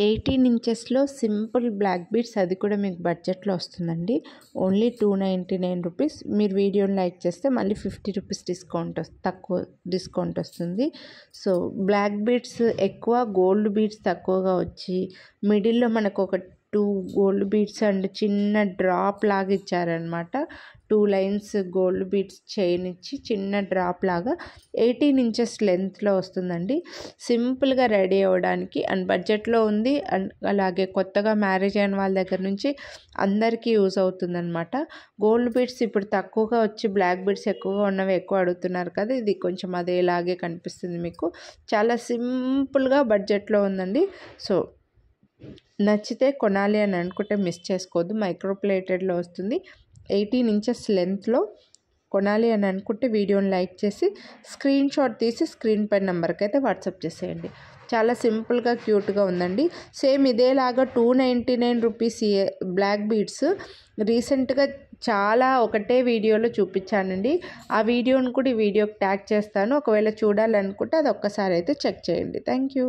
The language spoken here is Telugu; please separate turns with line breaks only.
18 ఇంచెస్లో సింపుల్ బ్లాక్ బీడ్స్, అది కూడా మీకు బడ్జెట్లో వస్తుందండి. Only 299 rupees. మీరు వీడియోని లైక్ చేస్తే మళ్ళీ 50 రూపీస్ తక్కువ డిస్కౌంట్ వస్తుంది. సో బ్లాక్ బీడ్స్ ఎక్కువ, గోల్డ్ బీడ్స్ తక్కువగా వచ్చి మిడిల్లో మనకు ఒక 2 గోల్డ్ బీడ్స్ అండ్ చిన్న డ్రాప్ లాగా ఇచ్చారనమాట. 2 లైన్స్ గోల్డ్ బీడ్స్ చైన్ ఇచ్చి చిన్న డ్రాప్ లాగా 18 ఇంచెస్ లెంత్లో వస్తుందండి. సింపుల్గా రెడీ అవ్వడానికి అండ్ బడ్జెట్లో ఉంది. అండ్ అలాగే కొత్తగా మ్యారేజ్ అయిన వాళ్ళ దగ్గర నుంచి అందరికీ యూజ్ అవుతుందన్నమాట. గోల్డ్ బీడ్స్ ఇప్పుడు తక్కువగా వచ్చి బ్లాక్ బీడ్స్ ఎక్కువగా ఉన్నవి ఎక్కువ అడుగుతున్నారు కదా, ఇది కొంచెం అదేలాగే కనిపిస్తుంది మీకు. చాలా సింపుల్గా బడ్జెట్లో ఉందండి. సో నచ్చితే కొనాలి అని అనుకుంటే మిస్ చేసుకోవద్దు. మైక్రో ప్లేటెడ్లో వస్తుంది. 18 ఇంచెస్ లెంత్లో కొనాలి అని అనుకుంటే వీడియోని లైక్ చేసి స్క్రీన్ షాట్ తీసి స్క్రీన్ పై నెంబర్కి అయితే వాట్సాప్ చేసేయండి. చాలా సింపుల్గా క్యూట్గా ఉందండి. సేమ్ ఇదేలాగా 299 రూపీస్ బ్లాక్ బీడ్స్ రీసెంట్గా చాలా ఒకటే వీడియోలో చూపించానండి. ఆ వీడియోని కూడా ఈ వీడియోకి ట్యాగ్ చేస్తాను. ఒకవేళ చూడాలనుకుంటే అది ఒక్కసారి అయితే చెక్ చేయండి. Thank you.